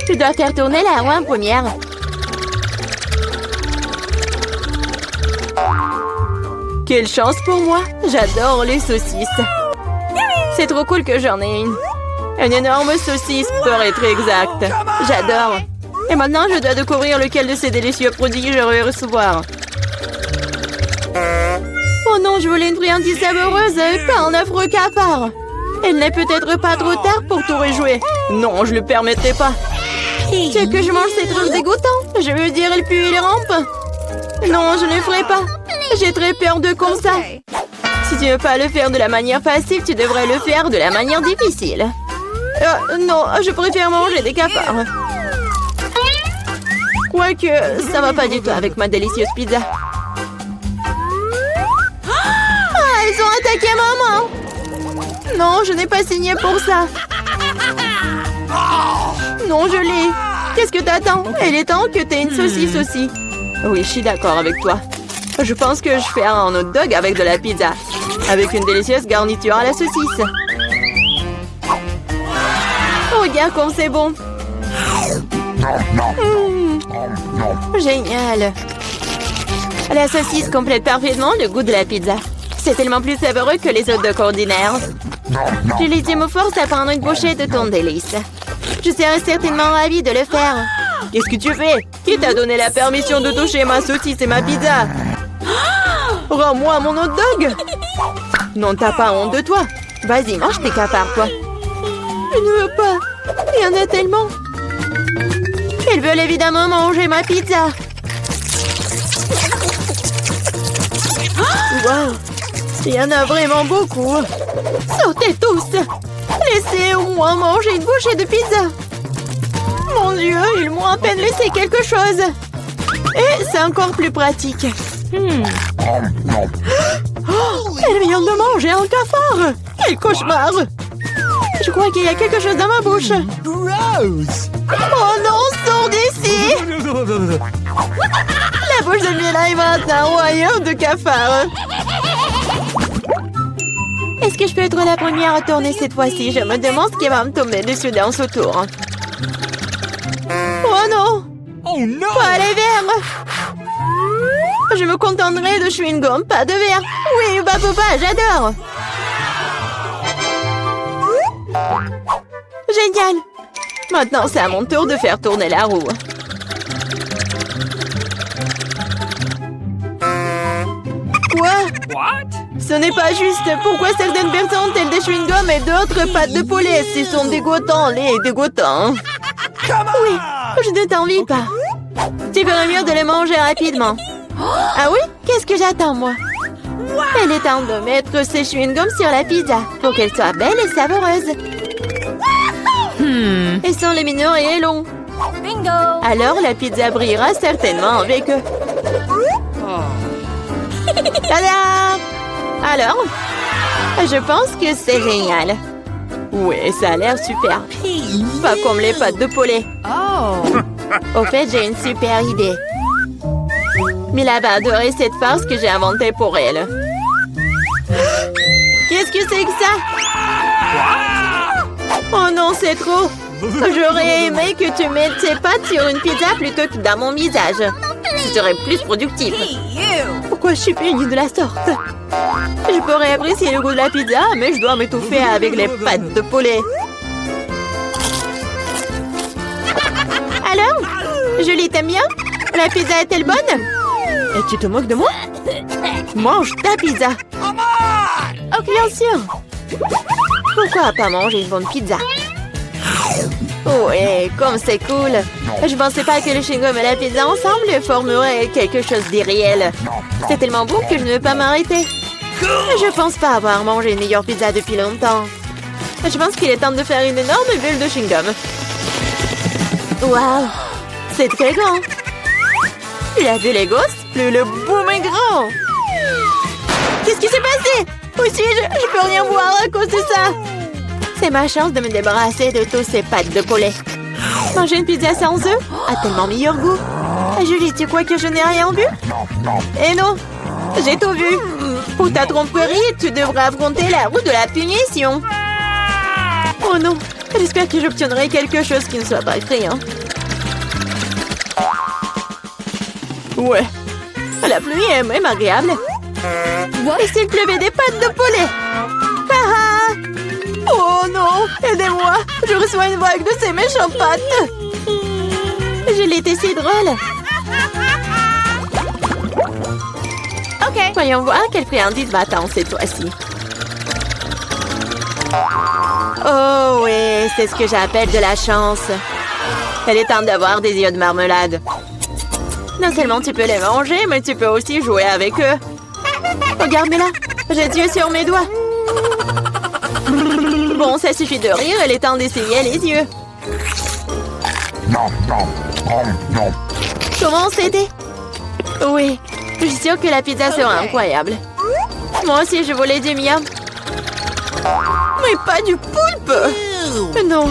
Tu dois faire tourner la roue en première. Quelle chance pour moi! J'adore les saucisses. C'est trop cool que j'en ai une. Une énorme saucisse, pour être exact. J'adore. Et maintenant, je dois découvrir lequel de ces délicieux produits je vais recevoir. Oh non, je voulais une friandise savoureuse, pas un affreux cafard. Il n'est peut-être pas trop tard pour tout rejouer. Non, je le permettrai pas. Ce que je mange, c'est trop dégoûtant. Je veux dire, il pue, il rampe. Non, je ne le ferai pas. J'ai très peur de comme ça. Si tu ne veux pas le faire de la manière facile, tu devrais le faire de la manière difficile. Non, je préfère manger des cafards. Quoique, ça va pas du tout avec ma délicieuse pizza. Ah, ils ont attaqué maman! Non, je n'ai pas signé pour ça. Non, je l'ai. Qu'est-ce que t'attends? Il est temps que t'aies une saucisse aussi. Oui, je suis d'accord avec toi. Je pense que je fais un hot dog avec de la pizza. Avec une délicieuse garniture à la saucisse. Oh, regarde comme c'est bon. Génial. La saucisse complète parfaitement le goût de la pizza. C'est tellement plus savoureux que les hot dogs ordinaires. Julie me force à prendre une bouchée de ton délice. Je serais certainement ravie de le faire. Qu'est-ce que tu fais? Qui t'a donné la permission de toucher ma saucisse et ma pizza? Rends-moi mon hot dog! Non, t'as pas honte de toi. Vas-y, mange tes cafards, toi. Je ne veux pas. Il y en a tellement. Ils veulent évidemment manger ma pizza. Wow. Il y en a vraiment beaucoup. Sortez tous. Laissez-moi manger une bouchée de pizza. Mon Dieu, ils m'ont à peine laissé quelque chose. Et c'est encore plus pratique. Oh, elle vient de manger un cafard. Quel cauchemar. Je crois qu'il y a quelque chose dans ma bouche. Gross! Oh non, sors d'ici. La bouche de Mila est maintenant un royaume de cafards. Est-ce que je peux être la première à tourner cette fois-ci? Je me demande ce qui va me tomber dessus dans ce tour. Oh non! Oh no! Pas les verres! Je me contenterai de chewing-gum, pas de verre. Oui, bah papa, j'adore. Génial. Maintenant, c'est à mon tour de faire tourner la roue. Quoi? What? Ce n'est pas juste. Pourquoi certaines personnes ont-elles des chewing-gums et d'autres pâtes de poulet? Ils sont dégoûtants, les dégoûtants. Oui, je ne t'envie pas. Tu ferais mieux de les manger rapidement. Ah oui? Qu'est-ce que j'attends, moi? Il est temps de mettre ces chewing-gums sur la pizza pour qu'elle soit belle et savoureuse. Ils sont lumineux et longs. Bingo! Alors, la pizza brillera certainement avec eux. Tada! Alors, je pense que c'est génial. Oui, ça a l'air super. Pas comme les pâtes de poulet. Au fait, j'ai une super idée. Mila va adorer cette farce que j'ai inventée pour elle. Qu'est-ce que c'est que ça? Oh non, c'est trop. J'aurais aimé que tu mettes tes pâtes sur une pizza plutôt que dans mon visage. Ce serait plus productif. Pourquoi je suis punie de la sorte? Je pourrais apprécier le goût de la pizza, mais je dois m'étouffer avec les pâtes de poulet. Alors? Julie, t'aimes bien? La pizza est-elle bonne? Et tu te moques de moi? Mange ta pizza. Oh, bien sûr. Pourquoi pas manger une bonne pizza? Ouais, comme c'est cool. Je pensais pas que le chewing-gum et la pizza ensemble formeraient quelque chose d'irréel. C'est tellement bon que je ne veux pas m'arrêter. Je pense pas avoir mangé une meilleure pizza depuis longtemps. Je pense qu'il est temps de faire une énorme bulle de chewing-gum. Waouh, c'est très grand. Tu l'as vu les gosses? Plus le boom est grand. Qu'est-ce qui s'est passé? Où suis-je? Je peux rien voir à cause de ça. C'est ma chance de me débarrasser de tous ces pâtes de poulet. Manger une pizza sans œufs a tellement meilleur goût. Julie, tu crois que je n'ai rien vu? Eh non, j'ai tout vu. Pour ta tromperie, tu devras affronter la roue de la punition. Oh non, J'espère que j'obtiendrai quelque chose qui ne soit pas effrayant. Ouais. La pluie est même agréable. Et s'il pleuvait des pâtes de poulet? Ah ah! Oh non! Aidez-moi! Je reçois une vague de ces méchantes pâtes! Je l'étais si drôle! Ok. Voyons voir quelle friandise va-t-on cette fois-ci. Oh oui, c'est ce que j'appelle de la chance. Elle est temps d'avoir des yeux de marmelade. Non seulement tu peux les manger, mais tu peux aussi jouer avec eux. Regarde-moi là, j'ai des yeux sur mes doigts. Bon, ça suffit de rire, il est temps d'essayer les yeux. Comment c'était? Oui, je suis sûre que la pizza sera incroyable. Moi aussi, je voulais du miam. Mais pas du poulpe! Non.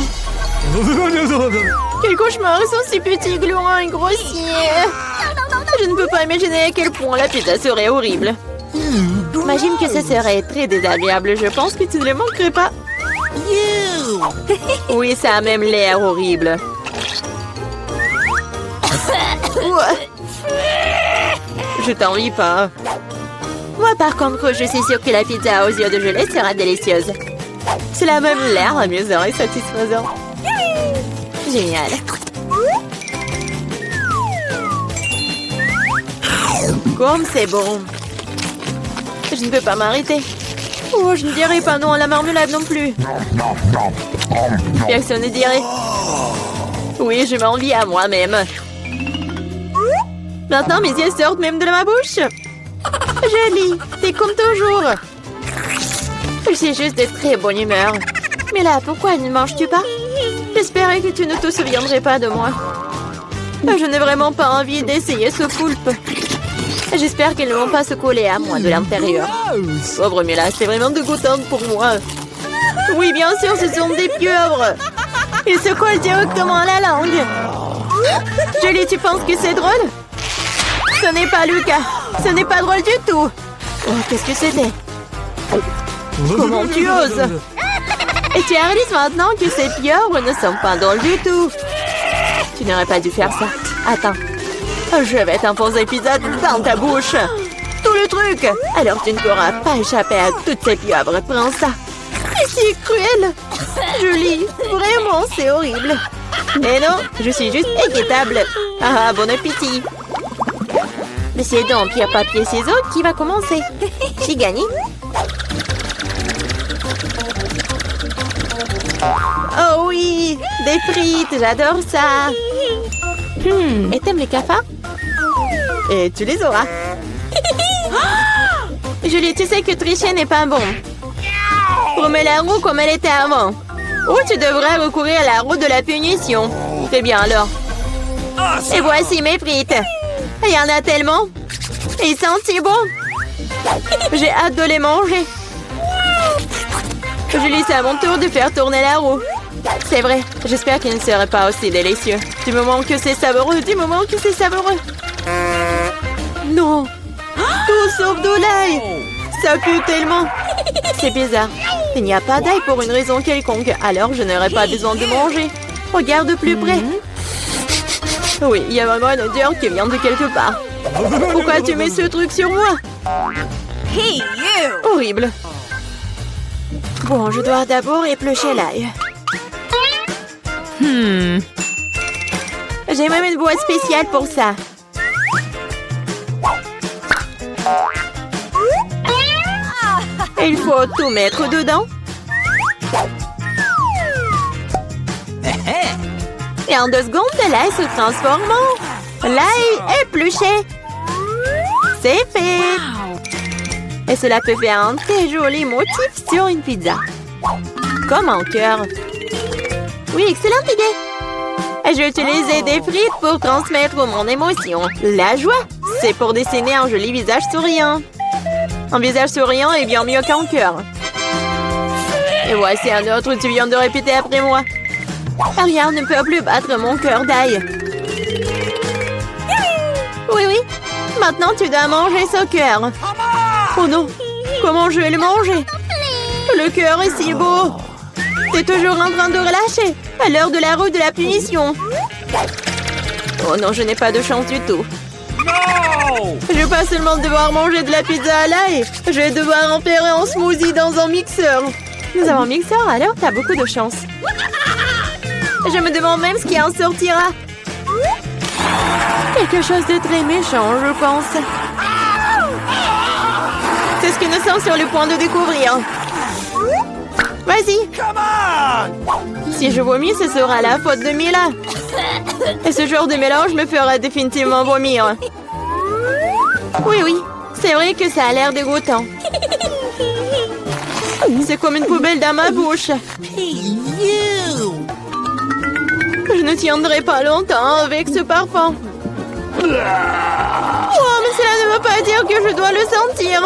Quel cauchemar, ils sont si petits, gluants et grossiers. Je ne peux pas imaginer à quel point la pizza serait horrible. Imagine que ce serait très désagréable. Je pense que tu ne le manquerais pas. Oui, ça a même l'air horrible. Je t'envie pas. Moi, par contre, je suis sûre que la pizza aux yeux de gelée sera délicieuse. Cela a même l'air amusant et satisfaisant. Génial. Comme c'est bon. Je ne peux pas m'arrêter. Oh, je ne dirai pas non à la marmelade non plus. Personne ne dirait. Oui, je m'envie à moi-même. Maintenant, mes yeux sortent même de ma bouche. Jolie, t'es comme toujours. Je suis juste de très bonne humeur. Mais là, pourquoi ne manges-tu pas? J'espérais que tu ne te souviendrais pas de moi. Je n'ai vraiment pas envie d'essayer ce poulpe. J'espère qu'ils ne vont pas se coller à moi de l'intérieur. Pauvre Mila, c'est vraiment dégoûtant pour moi. Oui, bien sûr, ce sont des pieuvres. Ils se collent directement à la langue. Julie, tu penses que c'est drôle? Ce n'est pas Lucas. Ce n'est pas drôle du tout. Oh, qu'est-ce que c'était? Comment tu oses? Et tu réalises maintenant que ces pieuvres ne sont pas drôles du tout. Tu n'aurais pas dû faire ça. Attends. Je vais t'enfoncer pizza dans ta bouche. Tout le truc. Alors tu ne pourras pas échapper à toutes ces pieuvres. Prends ça. C'est cruel. Julie, vraiment, c'est horrible. Mais non, je suis juste équitable. Ah, bon appétit. Mais c'est donc pierre, papier, ciseaux qui va commencer. J'ai gagné. Oh oui, des frites, j'adore ça. Et t'aimes les cafards? Et tu les auras. Julie, tu sais que tricher n'est pas bon. Remets la roue comme elle était avant. Ou tu devrais recourir à la roue de la punition. Fais bien alors. Et voici mes frites. Il y en a tellement. Et ils sentent si bon. J'ai hâte de les manger. Julie, c'est à mon tour de faire tourner la roue. C'est vrai, j'espère qu'il ne serait pas aussi délicieux. Du moment que c'est savoureux, du moment que c'est savoureux. Non. Tout sauf de l'ail. Ça pue tellement. C'est bizarre. Il n'y a pas d'ail pour une raison quelconque. Alors je n'aurai pas besoin de manger. Regarde de plus près. Oui, il y a vraiment une odeur qui vient de quelque part. Pourquoi tu mets ce truc sur moi? Hey, you! Horrible. Bon, je dois d'abord éplucher l'ail. J'ai même une boîte spéciale pour ça. Il faut tout mettre dedans. Et en 2 secondes, l'ail se transforme en l'ail épluché. C'est fait. Et cela peut faire un très joli motif sur une pizza. Comme un cœur. Oui, excellente idée. J'ai utilisé des frites pour transmettre mon émotion. La joie, c'est pour dessiner un joli visage souriant. Un visage souriant est bien mieux qu'un cœur. Et voici un autre, tu viens de répéter après moi. Rien ne peut plus battre mon cœur d'ail. Oui, oui. Maintenant, tu dois manger ce cœur. Oh non, comment je vais le manger? Le cœur est si beau. T'es toujours en train de relâcher. À l'heure de la roue de la punition. Oh non, je n'ai pas de chance du tout. No! Je vais pas seulement devoir manger de la pizza à l'ail. Je vais devoir en faire un smoothie dans un mixeur. Nous avons un mixeur, alors t'as beaucoup de chance. Je me demande même ce qui en sortira. Quelque chose de très méchant, je pense. C'est ce que nous sommes sur le point de découvrir. Vas-y. Come on! Si je vomis, ce sera la faute de Mila. Et ce genre de mélange me fera définitivement vomir. Oui, oui. C'est vrai que ça a l'air dégoûtant. C'est comme une poubelle dans ma bouche. Je ne tiendrai pas longtemps avec ce parfum. Oh, mais cela ne veut pas dire que je dois le sentir.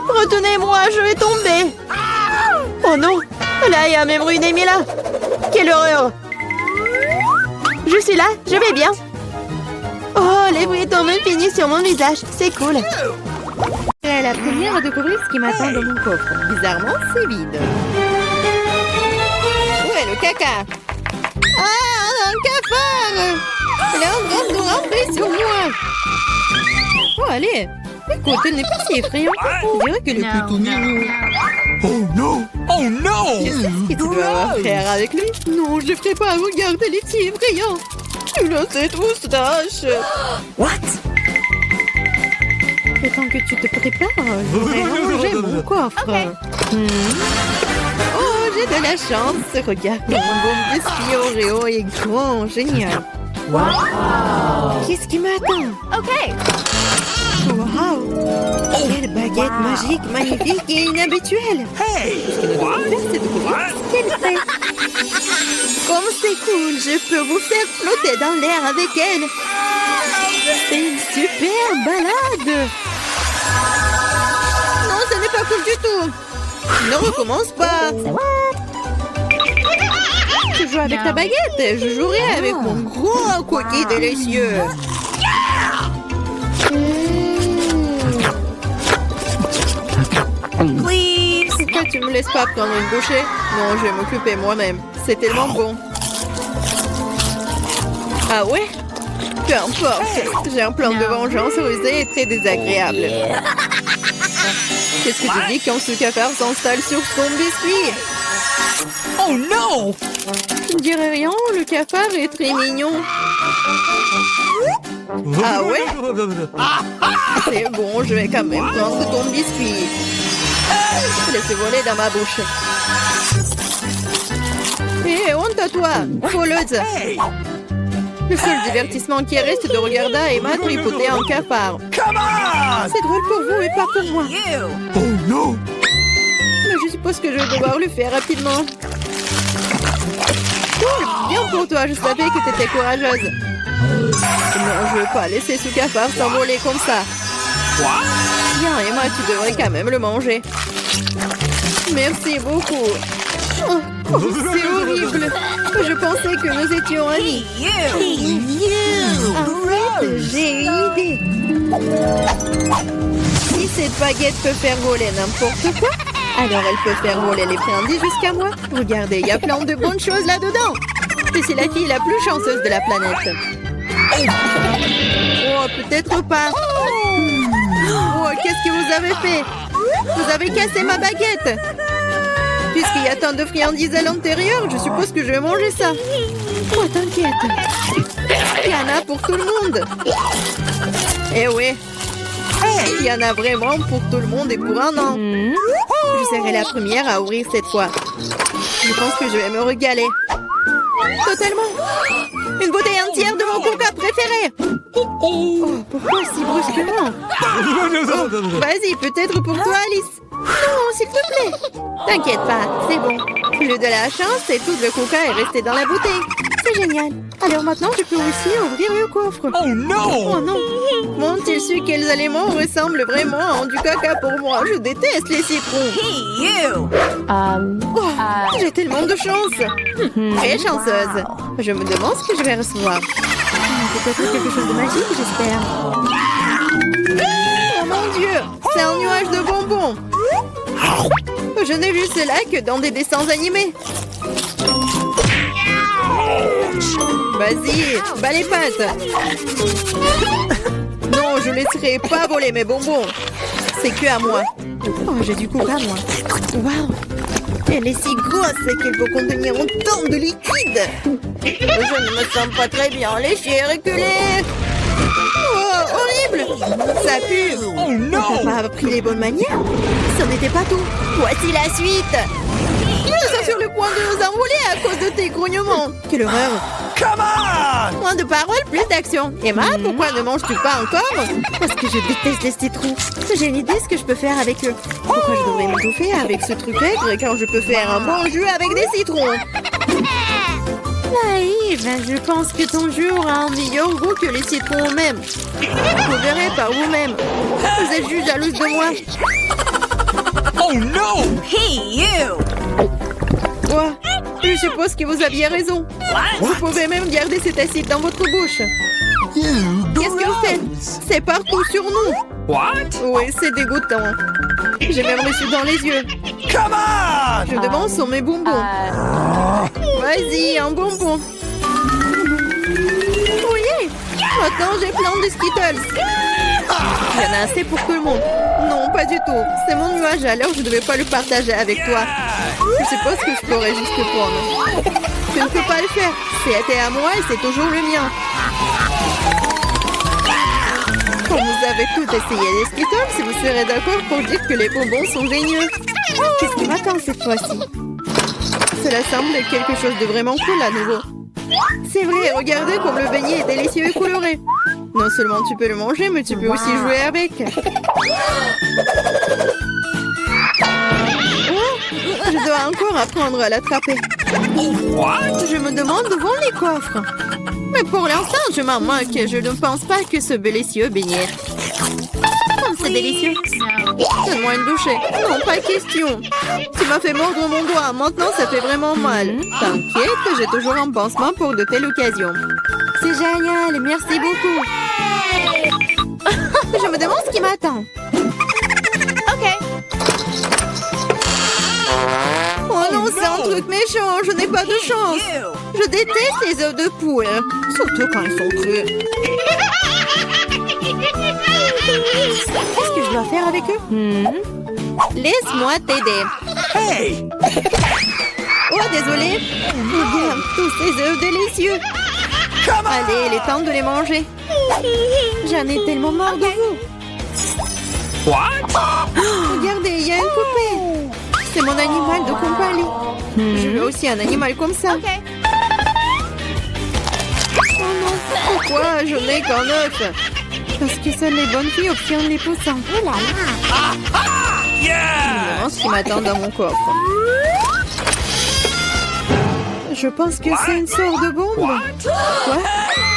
Retenez-moi, je vais tomber. Oh non, là, il y a même ruiné Mila. Quelle horreur. Je suis là, je vais bien. Oh, les bruits tombent finis sur mon visage. C'est cool. C'est la première à découvrir ce qui m'attend dans mon coffre. Bizarrement, c'est vide. Où est le caca? Ah, un cafard! Il est en train de rentrer sur moi. Oh, allez. Écoute, elle n'est pas si effrayante. Je dirais qu'elle est plutôt mignonne. Oh no! Oh no! Qu'est-ce que tu dois avoir faire avec lui? Non, je ne ferai pas. Regarde, elle est si effrayante. Tu l'as cette moustache. What? Le temps que tu te prépares, je vais ranger mon coffre. Oh, j'ai de la chance. Regarde, mon bon biscuit Oreo est grand. Génial. Qu'est-ce qui m'attend? Okay. Wow! Quelle baguette magique, magnifique et inhabituelle! Hey! C'est de voir ce qu'elle fait! Comme c'est cool! Je peux vous faire flotter dans l'air avec elle! C'est une super balade! Non, ce n'est pas cool du tout! Ne recommence pas! Tu joues avec ta baguette! Je jouerai avec mon gros cookie délicieux! Please. Pourquoi tu me laisses pas prendre une bouchée? Non, je vais m'occuper moi-même. C'est tellement bon. Ah ouais? Peu importe. J'ai un plan de vengeance rusé et très désagréable. Qu'est-ce que tu dis quand ce cafard s'installe sur ton biscuit? Oh no! Je ne dirais rien, le cafard est très mignon. Ah ouais? C'est bon, je vais quand même prendre ton biscuit. Laisse voler dans ma bouche. Hé, honte à toi, voleuse. Hey! Le seul divertissement qui reste de regarder Emma tripoter un cafard. Come on! C'est drôle pour vous et pas pour moi. You. Oh no! Mais je suppose que je vais devoir le faire rapidement. Cool, bien pour toi, je savais que t'étais courageuse. Non, je veux pas laisser ce cafard s'envoler comme ça. Bien, Emma, tu devrais quand même le manger. Merci beaucoup. Oh, c'est horrible. Je pensais que nous étions amis. You. Arrête, j'ai une idée. Si cette baguette peut faire voler n'importe quoi, alors elle peut faire voler les friandises jusqu'à moi. Regardez, il y a plein de bonnes choses là-dedans. Et c'est la fille la plus chanceuse de la planète. Oh, peut-être pas. Oh, qu'est-ce que vous avez fait? Vous avez cassé ma baguette. Puisqu'il y a tant de friandises à l'intérieur, je suppose que je vais manger ça. Oh, t'inquiète. Il y en a pour tout le monde. Eh oui. Il y en a vraiment pour tout le monde et pour un an. Je serai la première à ouvrir cette fois. Je pense que je vais me régaler. Totalement. Une bouteille entière de mon coca préféré. Oh, pourquoi si brusquement? Vas-y, peut-être pour toi, Alice. Non, s'il te plaît. T'inquiète pas, c'est bon. J'ai eu de la chance et tout le coca est resté dans la bouteille. C'est génial. Alors maintenant, je peux aussi ouvrir le coffre. Oh no! Oh non! M'ont-ils su quels aliments ressemblent vraiment à du caca pour moi? Je déteste les citrons. Hey, you. Oh, j'ai tellement de chance. Très chanceuse. Je me demande ce que je vais recevoir. Peut-être quelque chose de magique, j'espère. Oh mon Dieu! C'est un nuage de bonbons. Je n'ai vu cela que dans des dessins animés. Vas-y, bats les pattes. Non, je laisserai pas voler mes bonbons. C'est que à moi. Oh, j'ai du coca, moi. Waouh. Elle est si grosse qu'elle peut contenir autant de liquide. Je ne me sens pas très bien. Les chiens reculés. Oh, horrible. Ça pue. Oh no! T'as pas appris les bonnes manières? Ce n'était pas tout. Voici la suite. Nous sommes sur le point de nous envoler à cause de tes grognements. Quelle horreur. Come on! Moins de paroles, plus d'action. Emma, pourquoi ne manges-tu pas encore? Parce que je déteste les citrons. J'ai une idée ce que je peux faire avec eux. Pourquoi je devrais m'étouffer avec ce truc aigre quand je peux faire un bon jus avec des citrons? Naïve, je pense que ton jus aura un meilleur goût que les citrons eux-mêmes. Vous verrez par vous-même. Vous êtes juste jalouse de moi. Oh no! Hey, you! Quoi? Je suppose que vous aviez raison. Vous pouvez même garder cet acide dans votre bouche. Qu'est-ce que vous faites? C'est partout sur nous. What? Oui, c'est dégoûtant. J'ai même reçu dans les yeux. Come on! Je devance sur mes bonbons. Vas-y, un bonbon. Oui, maintenant j'ai plein de Skittles. Il y en a assez pour tout le monde. Non, pas du tout. C'est mon nuage, alors je ne devais pas le partager avec toi. Je suppose que je pourrais juste le prendre. Je ne peux pas le faire. C'était à moi et c'est toujours le mien. Quand vous avez tout essayé les Skittles, vous serez d'accord pour dire que les bonbons sont géniaux. Qu'est-ce qui m'attend cette fois-ci? Cela semble quelque chose de vraiment cool à nouveau. C'est vrai, regardez comme le beignet est délicieux et coloré. Non seulement tu peux le manger, mais tu peux aussi jouer avec. Oh, je dois encore apprendre à l'attraper. What? Je me demande où vont les coffres. Mais pour l'instant, je m'en moque. Je ne pense pas que ce délicieux beignet. Oh, c'est délicieux. Donne-moi une bouchée. Non, pas question. Tu m'as fait mordre mon doigt. Maintenant, ça fait vraiment mal. T'inquiète, j'ai toujours un pansement pour de telles occasions. C'est génial. Merci beaucoup. Je me demande ce qui m'attend. Oh non, c'est un truc méchant. Je n'ai pas de chance. Je déteste les œufs de poule. Surtout quand ils sont crus. Qu'est-ce que je dois faire avec eux? Laisse-moi t'aider. Hey! Oh, désolé. Regarde tous ces œufs délicieux. Come on! Allez, il est temps de les manger. J'en ai tellement marre de vous. What? Regardez, il y a une poupée. C'est mon animal de compagnie. Je veux aussi un animal comme ça. Oh non, pourquoi je n'ai qu'un œuf? Parce que seules les bonnes filles obtiennent les poussins. Oh là là. Je me Yeah! demande ce qui m'attend dans mon coffre. Je pense que c'est une sorte de bombe. Quoi?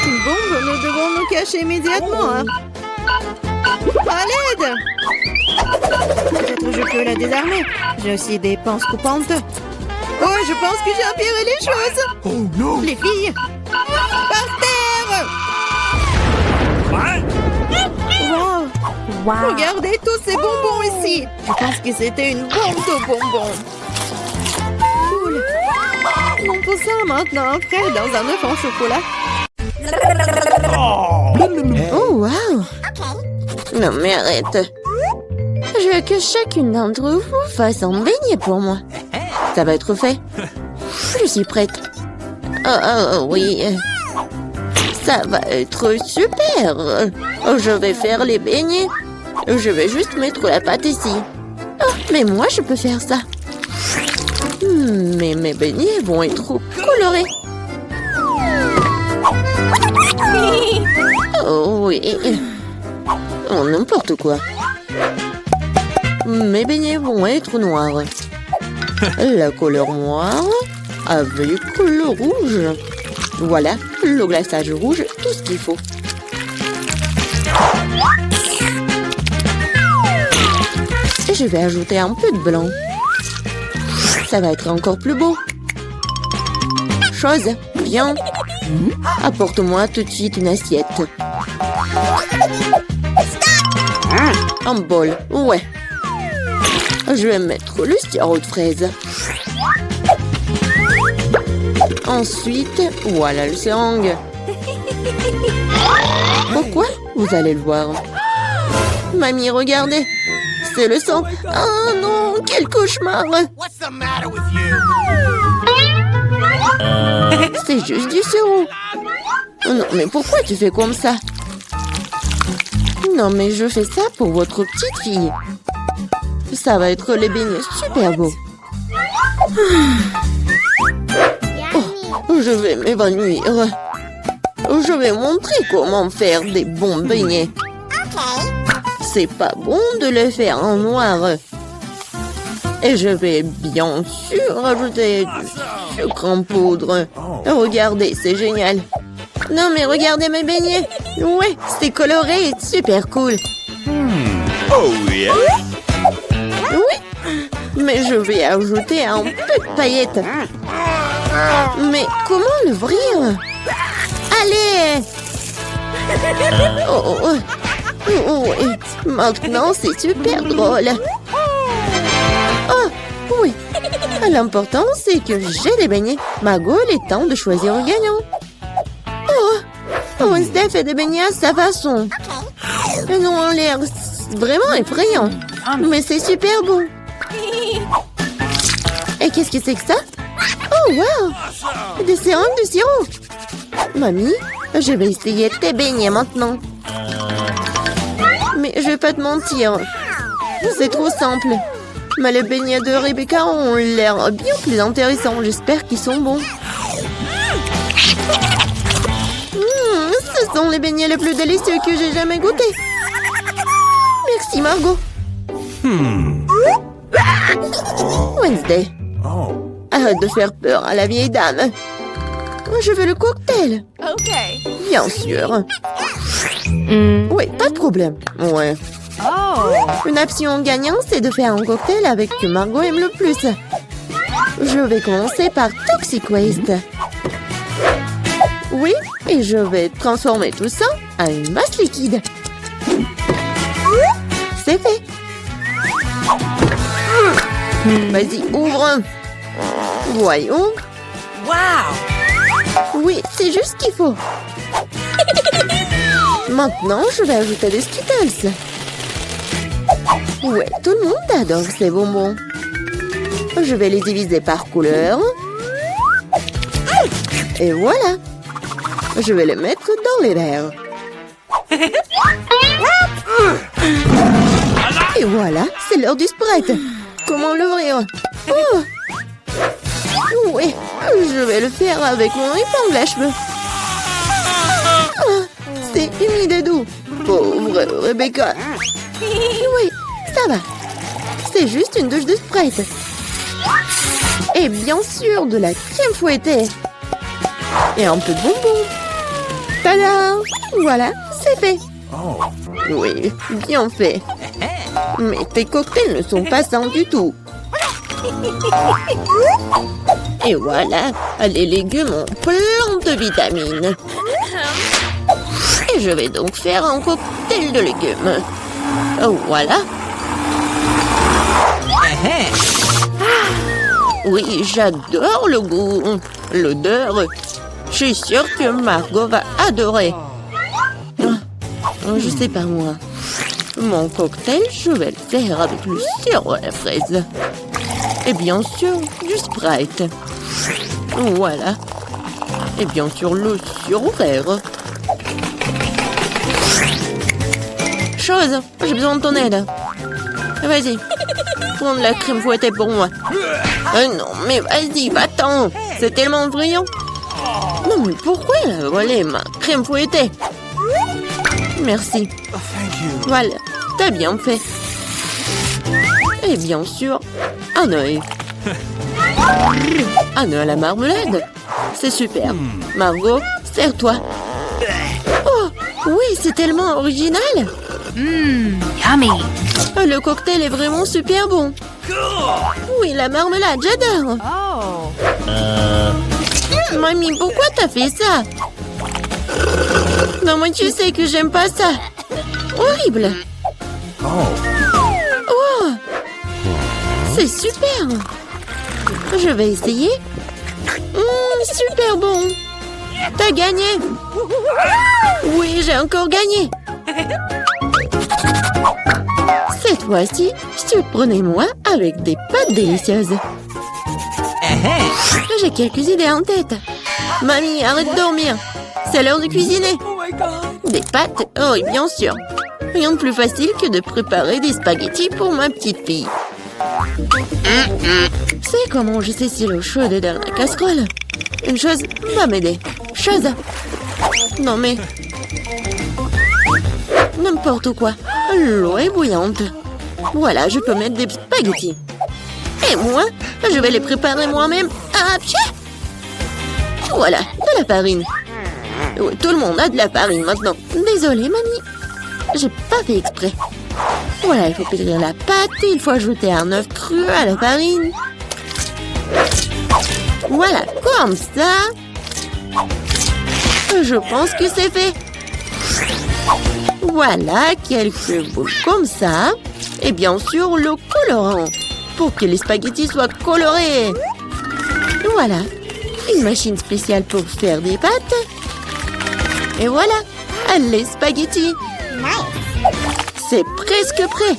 Une bombe? Nous devons nous cacher immédiatement. Hein? À l'aide! Peut-être je peux la désarmer. J'ai aussi des pinces coupantes. Oh, je pense que j'ai empiré les choses. Oh no! Les filles, par terre! What? Wow. Regardez tous ces bonbons ici. Je pense que c'était une bombe de bonbons. Cool. Mon poussin maintenant un frère dans un œuf en chocolat. Oh, wow. Non, mais arrête. Je veux que chacune d'entre vous fasse un beignet pour moi. Ça va être fait. Je suis prête. Oh, oui. Ça va être super. Je vais faire les beignets. Je vais juste mettre la pâte ici. Oh, mais moi, je peux faire ça. Mais mes beignets vont être trop colorés. Oh, oui. Oh, n'importe quoi. Mes beignets vont être noirs. La couleur noire avec le rouge. Voilà, le glaçage rouge, tout ce qu'il faut. Et je vais ajouter un peu de blanc. Ça va être encore plus beau. Chose, viens. Apporte-moi tout de suite une assiette. Un bol, ouais. Je vais mettre le sirop de fraise. Ensuite, voilà le seringue. Pourquoi? Vous allez le voir. Mamie, regardez. C'est le sang. Oh non, quel cauchemar. What's the matter with you? C'est juste du sirop. Non, mais pourquoi tu fais comme ça? Non, mais je fais ça pour votre petite fille. Ça va être les beignets super beaux. Oh, je vais m'évanouir. Je vais montrer comment faire des bons beignets. C'est pas bon de les faire en noir. Et je vais bien sûr ajouter du sucre en poudre. Regardez, c'est génial. Non mais regardez mes beignets. Ouais, c'est coloré et super cool. Oh yeah. Oui, mais je vais ajouter un peu de paillettes. Mais comment l'ouvrir? Allez! Oh, oh, oh, et maintenant c'est super drôle. Oh, oui. L'important c'est que j'ai des beignets. Margot, il est temps de choisir un gagnant. Oh, Wednesday fait des beignets à sa façon. Ils ont l'air vraiment effrayants. Mais c'est super bon. Et qu'est-ce que c'est que ça? Oh, wow! Des seringues de sirop. Mamie, je vais essayer tes beignets maintenant. Mais je vais pas te mentir. C'est trop simple. Mais les beignets de Rebecca ont l'air bien plus intéressants. J'espère qu'ils sont bons. Ce sont les beignets les plus délicieux que j'ai jamais goûtés. Merci, Margot. Wednesday. Oh. Arrête de faire peur à la vieille dame. Je veux le cocktail. Okay. Bien sûr. Oui, pas de problème. Ouais. Une option gagnante, c'est de faire un cocktail avec ce que Margot aime le plus. Je vais commencer par Toxic Waste. Oui, et je vais transformer tout ça en une masse liquide. C'est fait. Vas-y, ouvre. Voyons. Wow. Oui, c'est juste ce qu'il faut. Maintenant, je vais ajouter des Skittles. Ouais, tout le monde adore ces bonbons. Je vais les diviser par couleur. Et voilà. Je vais les mettre dans les verres. Et voilà, c'est l'heure du Sprite. Comment l'ouvrir? Oh. Oui, je vais le faire avec mon épingle à cheveux. Ah, c'est humide et doux. Pauvre Rebecca. Oui, ça va. C'est juste une douche de Sprite. Et bien sûr, de la crème fouettée. Et un peu de bonbons. Tada! Voilà, c'est fait. Oh. Oui, bien fait. Mais tes cocktails ne sont pas sains du tout. Et voilà, les légumes ont plein de vitamines. Et je vais donc faire un cocktail de légumes. Voilà. Oui, j'adore le goût, l'odeur. Je suis sûre que Margot va adorer. Je sais pas moi. Mon cocktail, je vais le faire avec le sirop à la fraise. Et bien sûr, du Sprite. Voilà. Et bien sûr, le sirop vert. Chose, j'ai besoin de ton aide. Vas-y, prends de la crème fouettée pour moi. Non, mais vas-y, va-t'en. C'est tellement brillant. Non, mais pourquoi elle a volé ma crème fouettée? Merci. Oh, thank you. Voilà, t'as bien fait. Et bien sûr, un œil. Un œil à la marmelade. C'est super. Margot, sers-toi. Oh, oui, c'est tellement original. Yummy. Le cocktail est vraiment super bon. Oui, la marmelade, j'adore. Oh. Mamie, pourquoi t'as fait ça? Non, moi, tu sais que j'aime pas ça. Horrible. Oh, c'est super. Je vais essayer. Super bon. T'as gagné. Oui, j'ai encore gagné. Cette fois-ci, surprenez-moi avec des pâtes délicieuses. J'ai quelques idées en tête. Mamie, arrête de dormir. C'est l'heure de cuisiner. Des pâtes? Oh, oui, bien sûr. Rien de plus facile que de préparer des spaghettis pour ma petite fille. C'est comment je sais si l'eau chaude est dans la casserole. Une chose va m'aider. Chose. Non mais... N'importe quoi. L'eau est bouillante. Voilà, je peux mettre des spaghettis. Et moi, je vais les préparer moi-même. Ah, pied! Voilà, de la farine. Oui, tout le monde a de la farine maintenant. Désolée, mamie. J'ai pas fait exprès. Voilà, il faut pétrir la pâte. Il faut ajouter un œuf cru à la farine. Voilà, comme ça. Je pense que c'est fait. Voilà, quelques boules comme ça. Et bien sûr, le colorant. Pour que les spaghettis soient colorés. Voilà, une machine spéciale pour faire des pâtes. Et voilà, les spaghettis. C'est presque prêt.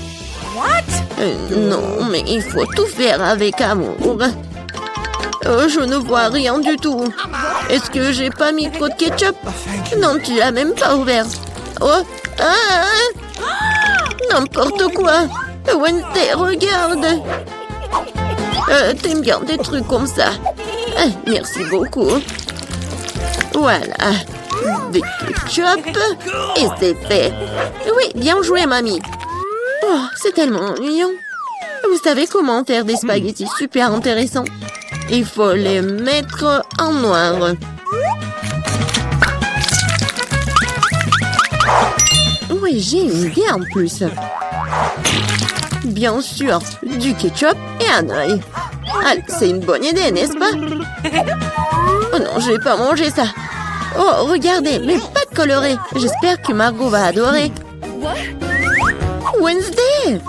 Non, mais il faut tout faire avec amour. Je ne vois rien du tout. Est-ce que j'ai pas mis trop de ketchup? Non, tu l'as même pas ouvert. Oh, n'importe quoi. Wednesday, regarde. T'aimes bien des trucs comme ça. Merci beaucoup. Voilà. Des ketchup. Et c'est fait. Oui, bien joué, mamie. Oh, c'est tellement ennuyant. Vous savez comment faire des spaghettis super intéressants? Il faut les mettre en noir. Oui, j'ai une idée en plus. Bien sûr, du ketchup et un œil. Ah, c'est une bonne idée, n'est-ce pas? Oh non, je vais pas manger ça. Oh, regardez, mes pâtes colorées. J'espère que Margot va adorer. Wednesday!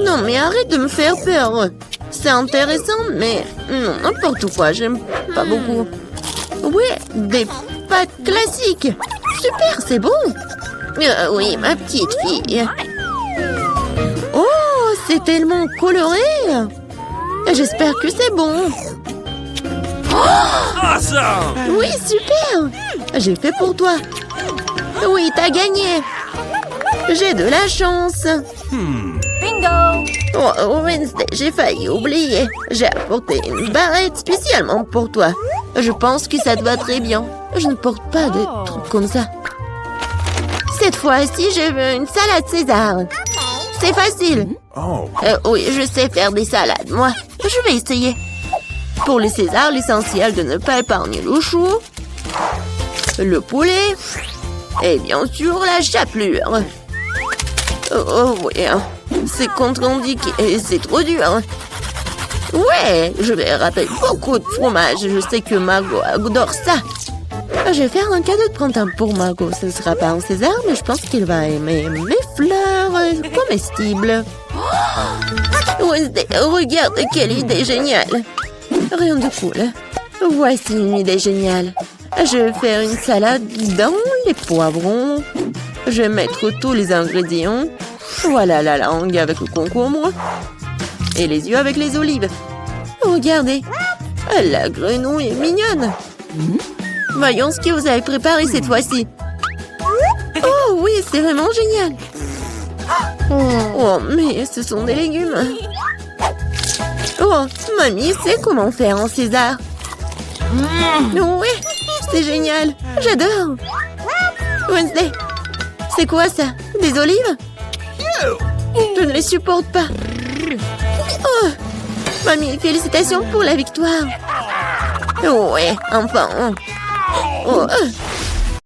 Non, mais arrête de me faire peur. C'est intéressant, mais non, n'importe quoi, j'aime pas beaucoup. Oui, des pâtes classiques. Super, c'est bon. Oui, ma petite fille. Oh, c'est tellement coloré. J'espère que c'est bon. Awesome! Oui, super. J'ai fait pour toi. Oui, t'as gagné. J'ai de la chance. Bingo! Oh, Wednesday, j'ai failli oublier. J'ai apporté une barrette spécialement pour toi. Je pense que ça te va très bien. Je ne porte pas de trucs comme ça. Cette fois-ci, je veux une salade César. C'est facile. Oh. Oui, je sais faire des salades, moi. Je vais essayer. Pour les Césars, l'essentiel de ne pas épargner le chou, le poulet et bien sûr la chapelure. Oh oui, c'est contre-indiqué et c'est trop dur. Ouais, je vais râper beaucoup de fromage. Je sais que Margot adore ça. Je vais faire un cadeau de printemps pour Margot. Ce ne sera pas un César, mais je pense qu'il va aimer mes fleurs comestibles. Wednesday, regarde quelle idée géniale. Rien de cool. Voici une idée géniale. Je vais faire une salade dans les poivrons. Je vais mettre tous les ingrédients. Voilà la langue avec le concombre. Et les yeux avec les olives. Regardez. La grenouille est mignonne. Voyons ce que vous avez préparé cette fois-ci. Oh oui, c'est vraiment génial. Oh, mais ce sont des légumes. Oh, mamie sait comment faire en César. Oui, c'est génial. J'adore. Wednesday, c'est quoi ça? Des olives? Je ne les supporte pas. Oh, mamie, félicitations pour la victoire. Ouais, enfin. Oh,